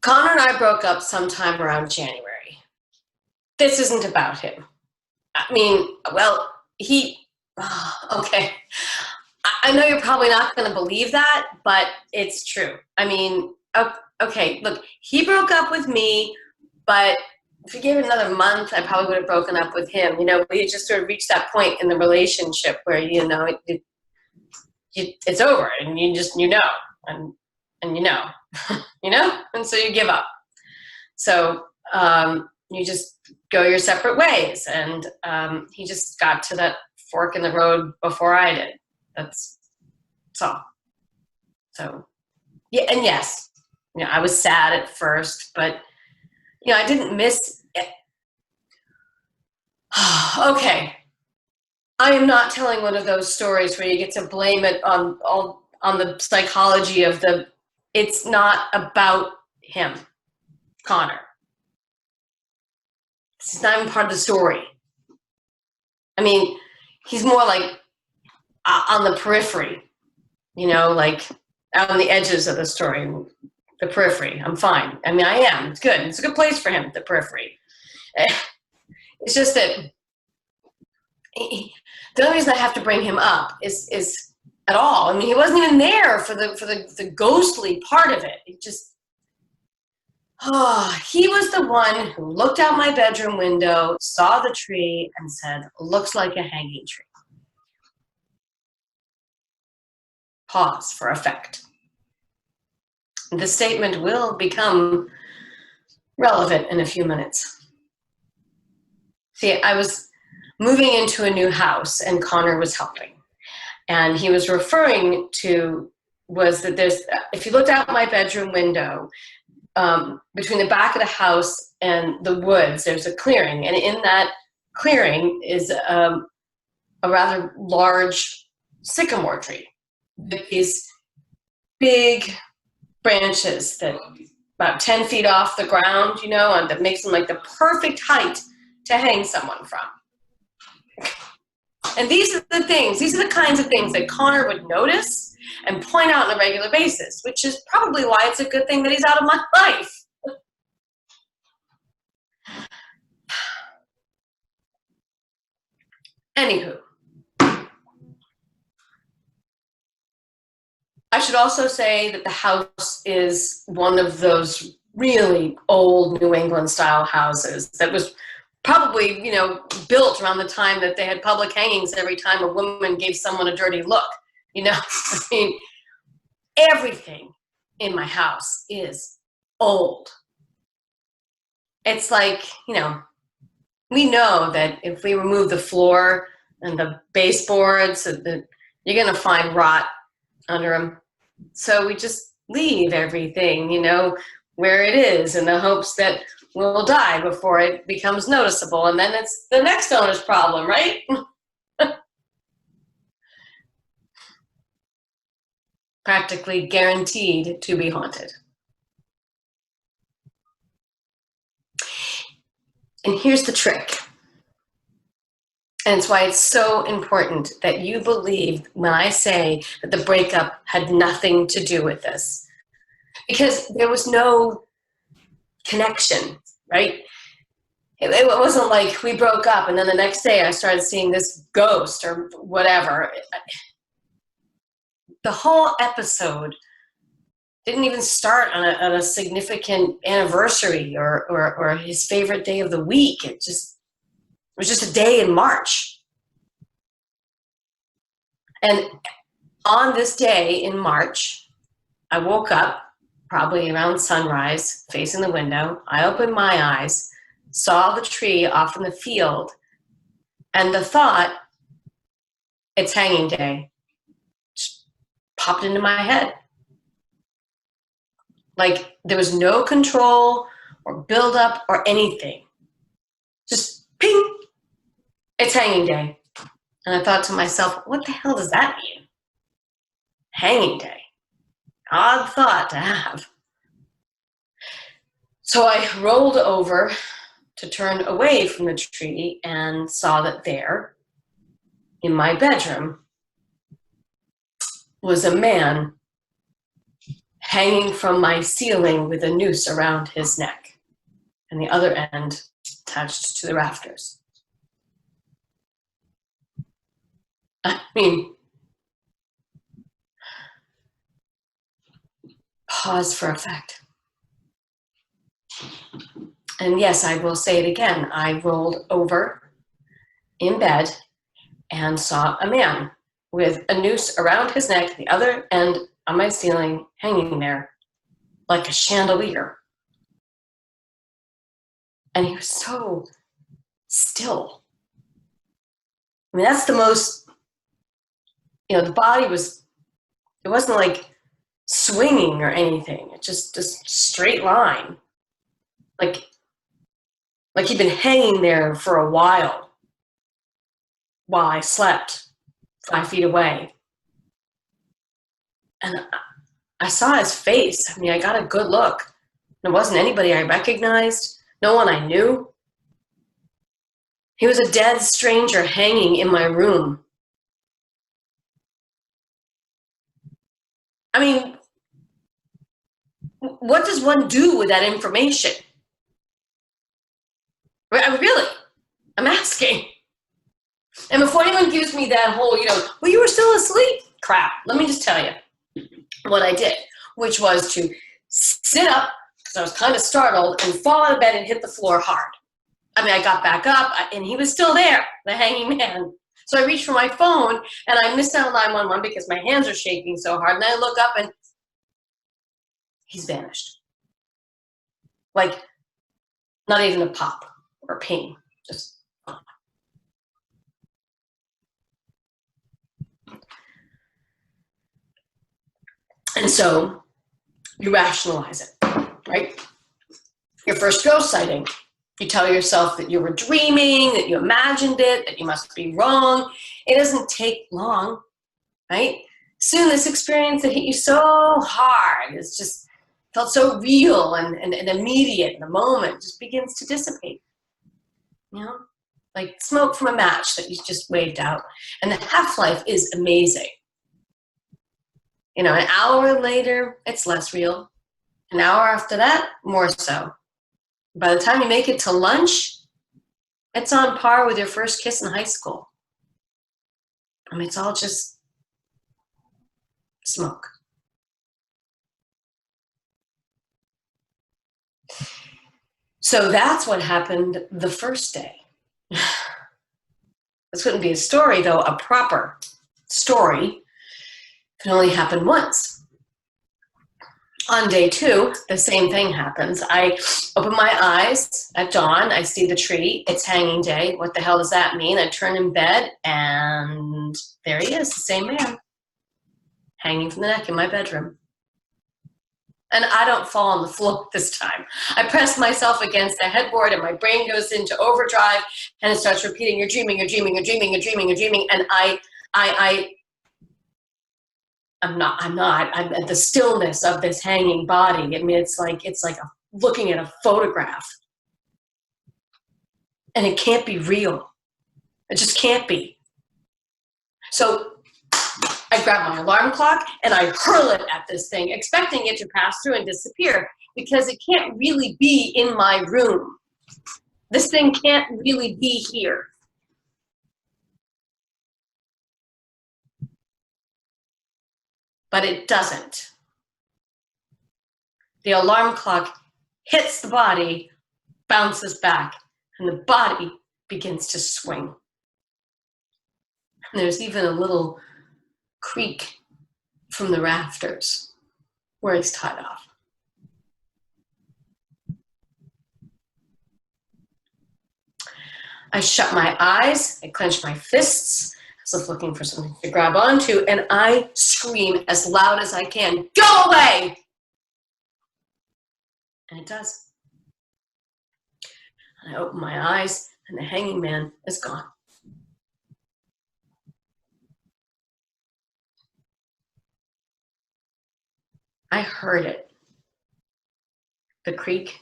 Connor and I broke up sometime around January. This isn't about him. I mean, well, okay. I know you're probably not going to believe that, but it's true. I mean, okay, look, he broke up with me, but if you gave it another month, I probably would have broken up with him. You know, we just sort of reached that point in the relationship where, you know, it's over and and you know, you know, and so you give up. So you just go your separate ways. And he just got to that fork in the road before I did. That's all. So, yeah, and yes, you know, I was sad at first, but, you know, I didn't miss it. Okay. I am not telling one of those stories where you get to blame it on the psychology of it's not about him, Connor. It's not even part of the story. I mean, he's more like on the periphery, you know, like out on the edges of the story, the periphery. I'm fine. I mean, I am. It's good. It's a good place for him, the periphery. It's just that the only reason I have to bring him up is at all. I mean, he wasn't even there for the ghostly part of it. It just, he was the one who looked out my bedroom window, saw the tree, and said, "Looks like a hanging tree." Pause for effect. The statement will become relevant in a few minutes. See, I was moving into a new house and Connor was helping. And he was referring to was that if you looked out my bedroom window, between the back of the house and the woods, there's a clearing. And in that clearing is a rather large sycamore tree with these big branches that about 10 feet off the ground, you know, and that makes them like the perfect height to hang someone from. And these are the kinds of things that Connor would notice and point out on a regular basis, which is probably why it's a good thing that he's out of my life. Anywho, I should also say that the house is one of those really old New England style houses that was probably, you know, built around the time that they had public hangings every time a woman gave someone a dirty look. You know, I mean, everything in my house is old. It's like, you know, we know that if we remove the floor and the baseboards, that you're going to find rot under them. So we just leave everything, you know, where it is in the hopes that we'll die before it becomes noticeable. And then it's the next owner's problem, right? Practically guaranteed to be haunted. And here's the trick. And it's why it's so important that you believe when I say that the breakup had nothing to do with this. Because there was no connection, right? It wasn't like we broke up and then the next day I started seeing this ghost or whatever. The whole episode didn't even start on a significant anniversary or his favorite day of the week. It was just a day in March. And on this day in March, I woke up probably around sunrise, facing the window. I opened my eyes, saw the tree off in the field, and the thought, it's hanging day, just popped into my head. Like there was no control or buildup or anything. Just ping, it's hanging day. And I thought to myself, what the hell does that mean? Hanging day. Odd thought to have. So I rolled over to turn away from the tree and saw that there, in my bedroom, was a man hanging from my ceiling with a noose around his neck and the other end attached to the rafters. I mean, pause for effect. And yes, I will say it again. I rolled over in bed and saw a man with a noose around his neck, the other end on my ceiling, hanging there like a chandelier. And he was so still. I mean, that's the most, the body was, it wasn't like swinging or anything. It just straight line. Like he'd been hanging there for a while I slept 5 feet away. And I saw his face. I mean, I got a good look. There wasn't anybody I recognized, no one I knew. He was a dead stranger hanging in my room. I mean, what does one do with that information? I'm asking. And before anyone gives me that whole, well, you were still asleep crap, let me just tell you what I did, which was to sit up, because I was kind of startled, and fall out of bed and hit the floor hard. I mean, I got back up, and he was still there, the hanging man. So I reached for my phone, and I missed out 911 because my hands are shaking so hard, and I look up, and he's vanished. Like, not even a pop or ping, just gone. And so you rationalize it, right? Your first ghost sighting, you tell yourself that you were dreaming, that you imagined it, that you must be wrong. It doesn't take long, right? Soon this experience that hit you so hard, it's just felt so real and immediate in the moment, just begins to dissipate, like smoke from a match that you just waved out. And the half-life is amazing. An hour later, it's less real. An hour after that, more so. By the time you make it to lunch, it's on par with your first kiss in high school. I mean, it's all just smoke. So that's what happened the first day. This wouldn't be a story, though. A proper story can only happen once. On day 2, the same thing happens. I open my eyes at dawn. I see the tree. It's hanging day. What the hell does that mean? I turn in bed, and there he is, the same man, hanging from the neck in my bedroom. And I don't fall on the floor this time. I press myself against the headboard, and my brain goes into overdrive, and it starts repeating, you're dreaming, you're dreaming, you're dreaming, you're dreaming, you're dreaming. And I'm at the stillness of this hanging body. I mean, it's like looking at a photograph. And it can't be real. It just can't be. So I grab my alarm clock and I hurl it at this thing, expecting it to pass through and disappear, because it can't really be in my room. This thing can't really be here. But it doesn't. The alarm clock hits the body, bounces back, and the body begins to swing. And there's even a little creak from the rafters where it's tied off. I shut my eyes, I clench my fists, as if looking for something to grab onto, and I scream as loud as I can, go away! And it does. And I open my eyes, and the hanging man is gone. I heard it. The creak.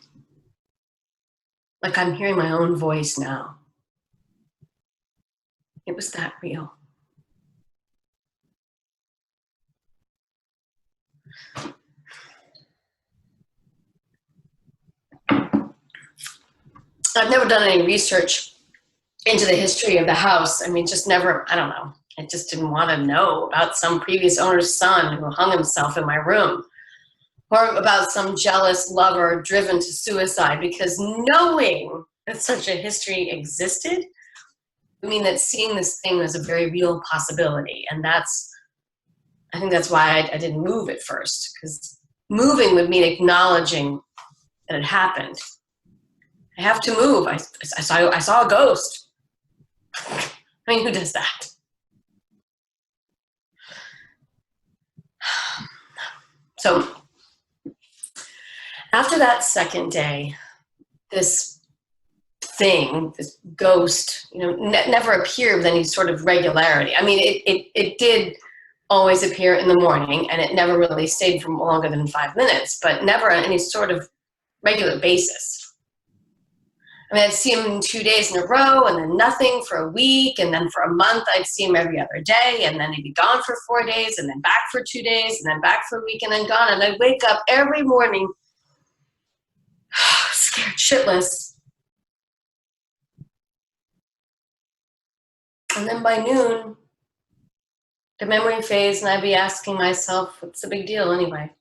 Like I'm hearing my own voice now. It was that real. So I've never done any research into the history of the house. I mean, just never, I don't know. I just didn't want to know about some previous owner's son who hung himself in my room, or about some jealous lover driven to suicide, because knowing that such a history existed, I mean, that seeing this thing was a very real possibility. And I think that's why I didn't move at first, because moving would mean acknowledging that it happened. I have to move. I saw a ghost. I mean, who does that? So after that second day, this thing, this ghost, never appeared with any sort of regularity. I mean, it did always appear in the morning, and it never really stayed for longer than 5 minutes, but never on any sort of regular basis. I mean, I'd see him 2 days in a row, and then nothing for a week, and then for a month I'd see him every other day, and then he'd be gone for 4 days, and then back for 2 days, and then back for a week, and then gone. And I'd wake up every morning scared shitless. And then by noon, the memory phase, and I'd be asking myself, what's the big deal anyway?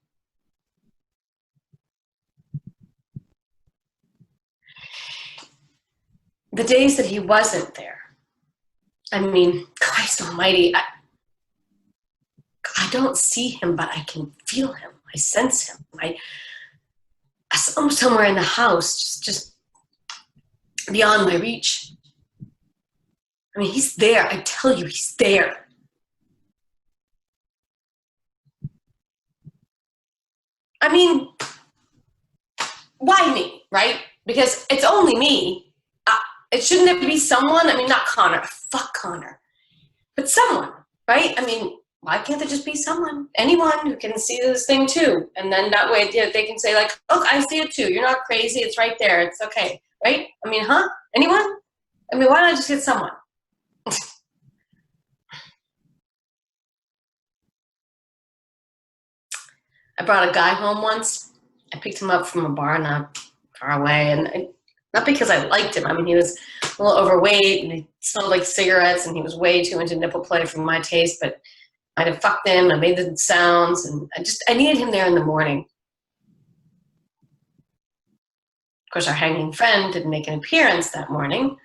The days that he wasn't there, I mean, Christ almighty, I don't see him, but I can feel him. I sense him. I saw him somewhere in the house, just beyond my reach. I mean, he's there. I tell you, he's there. I mean, why me, right? Because it's only me. It shouldn't it be someone? I mean, not Connor. Fuck Connor. But someone, right? I mean, why can't there just be someone? Anyone who can see this thing too. And then that way they can say like, look, I see it too. You're not crazy. It's right there. It's okay, right? I mean, huh? Anyone? I mean, why not just get someone? I brought a guy home once. I picked him up from a bar not far away, and not because I liked him. I mean, he was a little overweight, and he smelled like cigarettes, and he was way too into nipple play for my taste, but I'd have fucked him, I made the sounds, and I needed him there in the morning. Of course, our hanging friend didn't make an appearance that morning,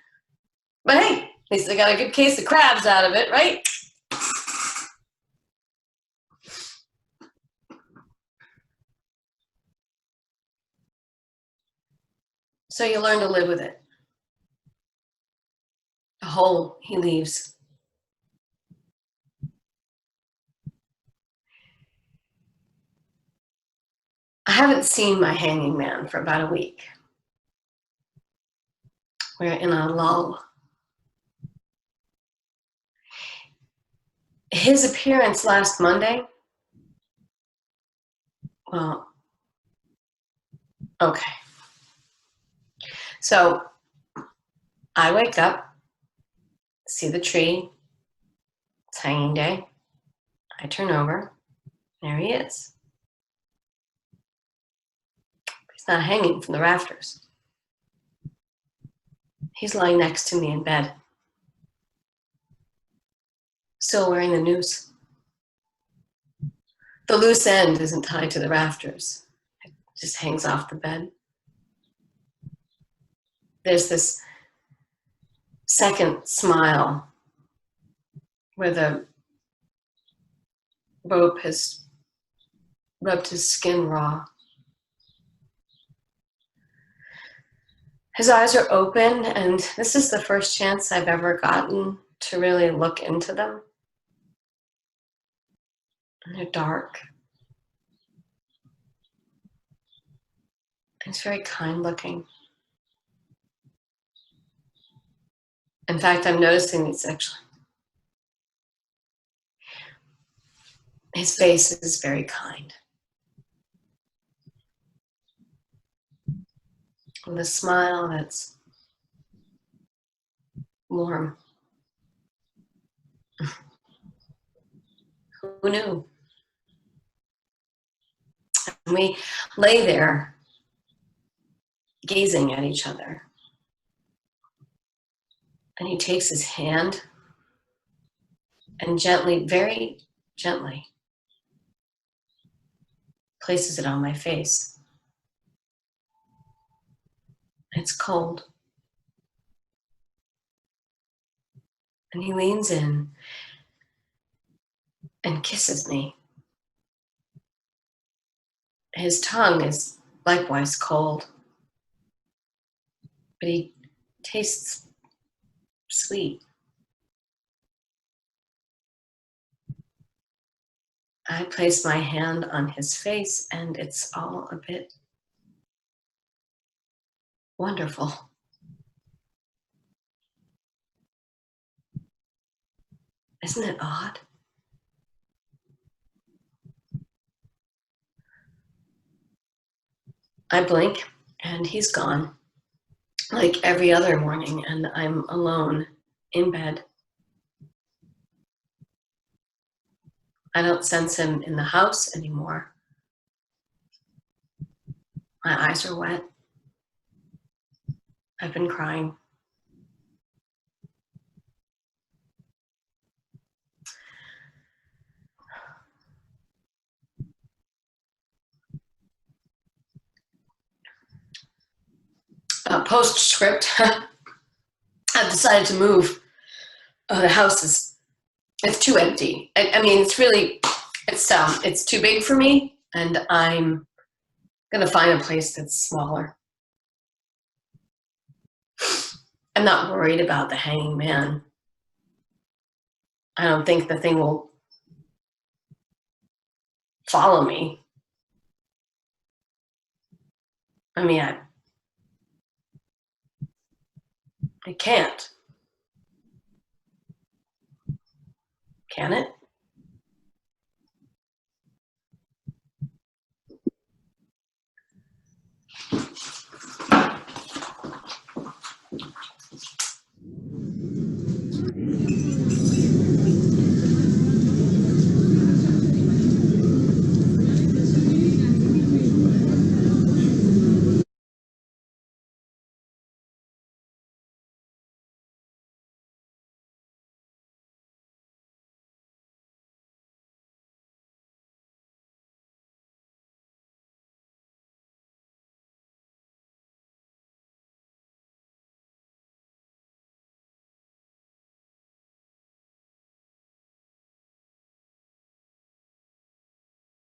but hey, at least I got a good case of crabs out of it, right? So you learn to live with it. The hole he leaves. I haven't seen my hanging man for about a week. We're in a lull. His appearance last Monday, well, okay. So I wake up, see the tree, it's hanging day. I turn over, there he is. He's not hanging from the rafters. He's lying next to me in bed, still wearing the noose. The loose end isn't tied to the rafters. It just hangs off the bed. There's this second smile where the rope has rubbed his skin raw. His eyes are open, and this is the first chance I've ever gotten to really look into them. And they're dark. It's very kind looking. In fact, I'm noticing it's actually, his face is very kind. With a smile that's warm. Who knew? And we lay there, gazing at each other. And he takes his hand and gently, very gently, places it on my face. It's cold. And he leans in and kisses me. His tongue is likewise cold, but he tastes sweet. I place my hand on his face and it's all a bit wonderful. Isn't it odd? I blink and he's gone, like every other morning, and I'm alone in bed. I don't sense him in the house anymore. My eyes are wet. I've been crying. Postscript, I've decided to move. The house it's too empty. I mean, it's too big for me, and I'm gonna find a place that's smaller. I'm not worried about the hanging man. I don't think the thing will follow me. I mean, I can't. Can it?